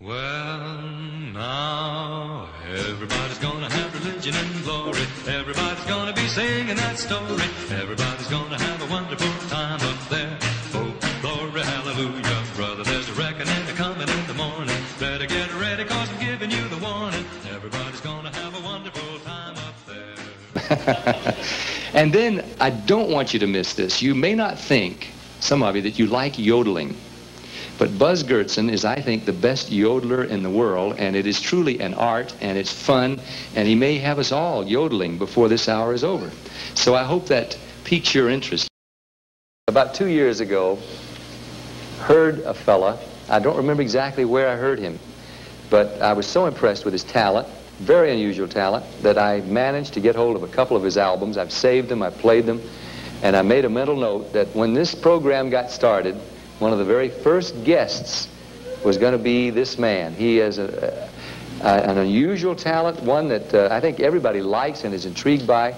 Well, now everybody's gonna have religion and glory. Everybody's gonna be singing that story. Everybody's gonna have a wonderful time up there. Oh, glory, hallelujah, brother. There's a reckoning coming in the morning. Better get ready, 'cause I'm giving you the warning. Everybody's gonna have a wonderful time up there. And then I don't want you to miss this. You may not think, some of you, that you like yodeling. But Buzz Goertzen is, I think, the best yodeler in the world, and it is truly an art, and it's fun, and he may have us all yodeling before this hour is over. So I hope that piques your interest. About 2 years ago, heard a fella, I don't remember exactly where I heard him, but I was so impressed with his talent, very unusual talent, that I managed to get hold of a couple of his albums. I've saved them, I've played them, and I made a mental note that when this program got started, one of the very first guests was going to be this man. He has an unusual talent, one that I think everybody likes and is intrigued by.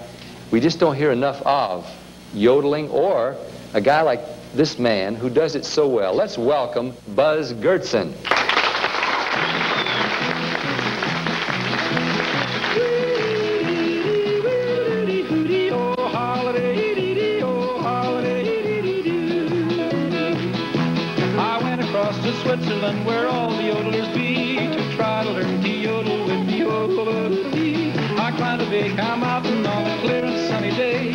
We just don't hear enough of yodeling or a guy like this man who does it so well. Let's welcome Buzz Goertzen. Switzerland, where all the yodelers be, to try to learn to yodel with the yodeler. I climbed a big high mountain on a clear and sunny day,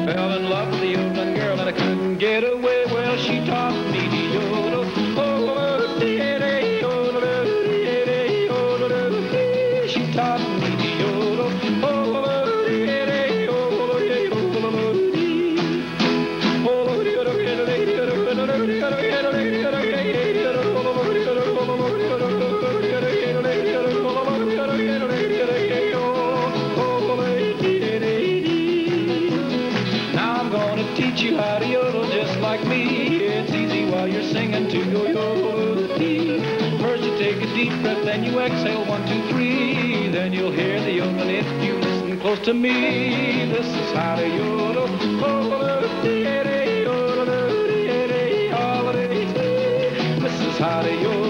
fell in love with a yodeling girl and I couldn't get away. Well, she taught me to yodel. She taught me to yodel. How to yodel just like me. It's easy while you're singing to go yodel. First you take a deep breath, then you exhale 1, 2, 3. Then you'll hear the yodeling if you listen close to me. This is how to yodel. This is how to yodel.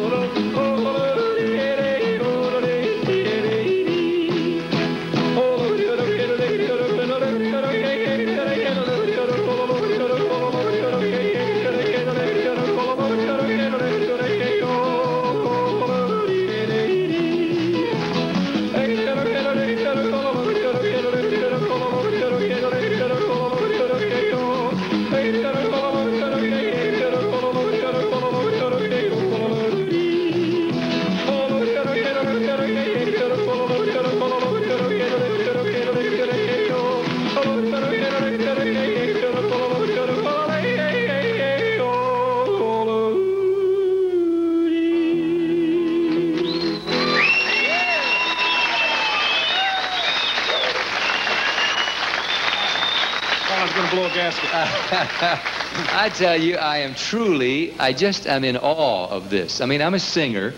I tell you, I am truly, I'm in awe of this. I mean, I'm a singer,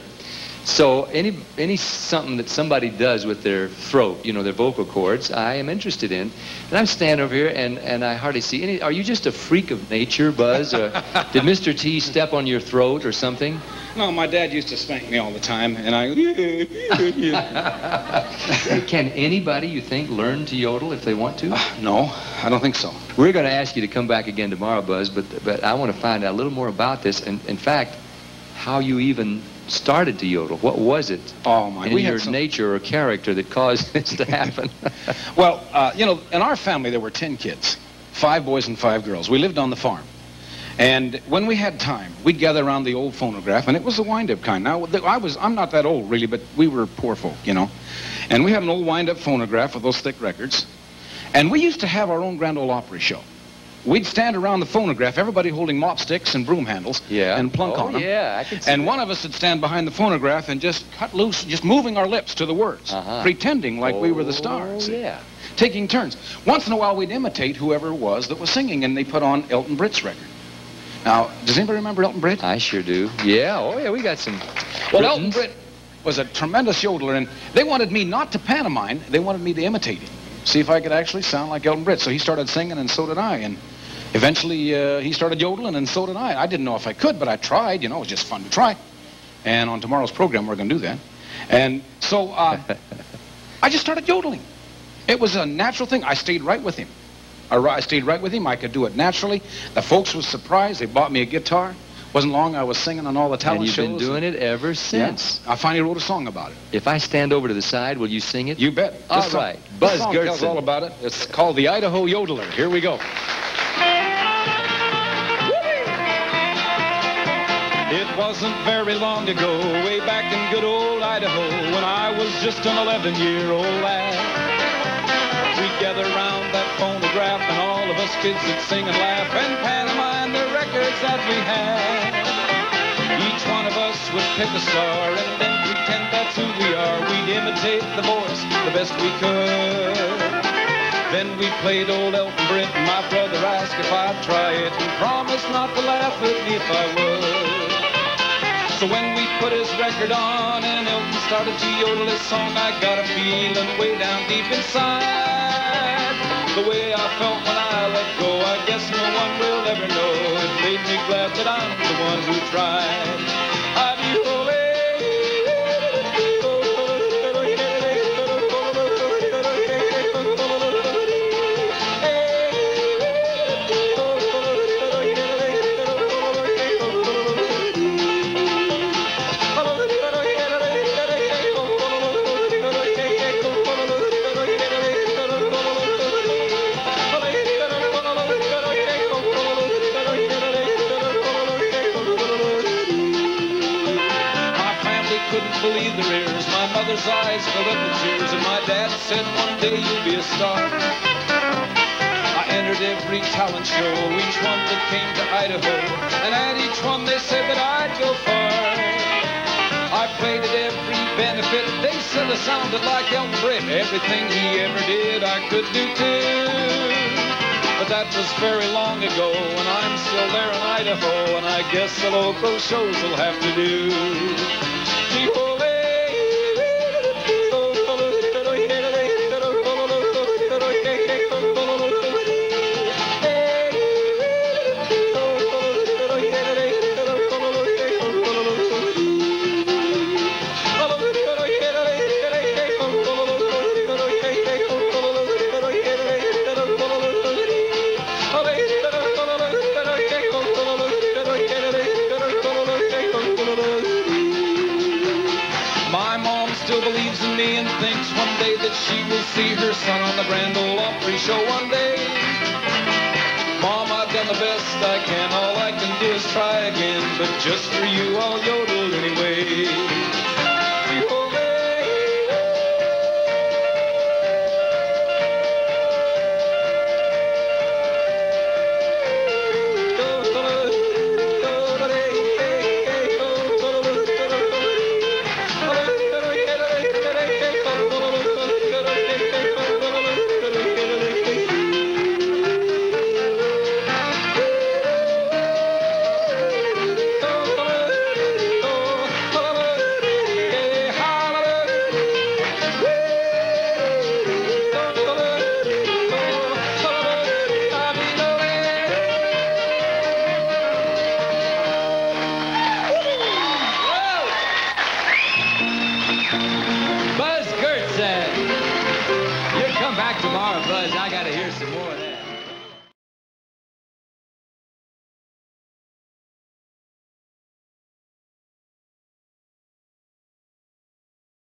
so any something that somebody does with their throat, you know, their vocal cords, I am interested in. And I'm standing over here, and I hardly see any. Are you just a freak of nature, Buzz? Or did Mr. T step on your throat or something? No, my dad used to spank me all the time, and I... Can anybody, you think, learn to yodel if they want to? No, I don't think so. We're going to ask you to come back again tomorrow, Buzz, but I want to find out a little more about this, and in fact, how you even started to yodel. What was it in your nature or character that caused this to happen? Well, you know, in our family there were 10 kids, 5 boys and 5 girls. We lived on the farm. And when we had time, we'd gather around the old phonograph, and it was the wind-up kind. Now, I'm not that old, really, but we were poor folk, you know. And we had an old wind-up phonograph with those thick records. And we used to have our own Grand Ole Opry show. We'd stand around the phonograph, everybody holding mop sticks and broom handles, and plunk on them. Yeah, I can see and that. One of us would stand behind the phonograph and just cut loose, just moving our lips to the words, pretending like we were the stars. Yeah. Taking turns. Once in a while, we'd imitate whoever it was that was singing, and they put on Elton Britt's record. Now, does anybody remember Elton Britt? I sure do. Yeah, oh yeah, we got some. Well, Elton Britt was a tremendous yodeler, and they wanted me not to pantomime, they wanted me to imitate him. See if I could actually sound like Elton Britt. So he started singing, and so did I. And eventually, he started yodeling, and so did I. I didn't know if I could, but I tried. You know, it was just fun to try. And on tomorrow's program, we're going to do that. And so I just started yodeling. It was a natural thing. I stayed right with him. I stayed right with him. I could do it naturally. The folks were surprised. They bought me a guitar. Wasn't long I was singing on all the talent shows. And you've been doing it ever since. Yeah. I finally wrote a song about it. If I stand over to the side, will you sing it? You bet. All right. Buzz This song tells Goertzen. all about it. It's called the Idaho Yodeler. Here we go. It wasn't very long ago, way back in good old Idaho, when I was just an 11-year-old lad. We'd gather round that phonograph, and all of us kids would sing and laugh and pantomime the records that we had. Each one of us would pick a star and then pretend that's who we are. We'd imitate the voice the best we could. Then we played old Elton Brent, and my brother asked if I'd try it, and promised not to laugh at me if I would. So when we put his record on and Elton started to yodel his song, I got a feeling way down deep inside. The way I felt when I let go, I guess no one will ever know. It made me glad that I'm the one who tried. Believe their ears. My mother's eyes filled up with tears, and my dad said, one day you'll be a star. I entered every talent show, each one that came to Idaho, and at each one they said that I'd go far. I played at every benefit, they said I sounded like Elton Brent. Everything he ever did I could do too. But that was very long ago, and I'm still there in Idaho, and I guess the local shows will have to do. Believes in me and thinks one day that she will see her son on the Grand Ole Opry show one day. Mom, I've done the best I can. All I can do is try again, but just for you I'll yodel anyway. Buzz Goertzen. You come back tomorrow, Buzz. I got to hear some more.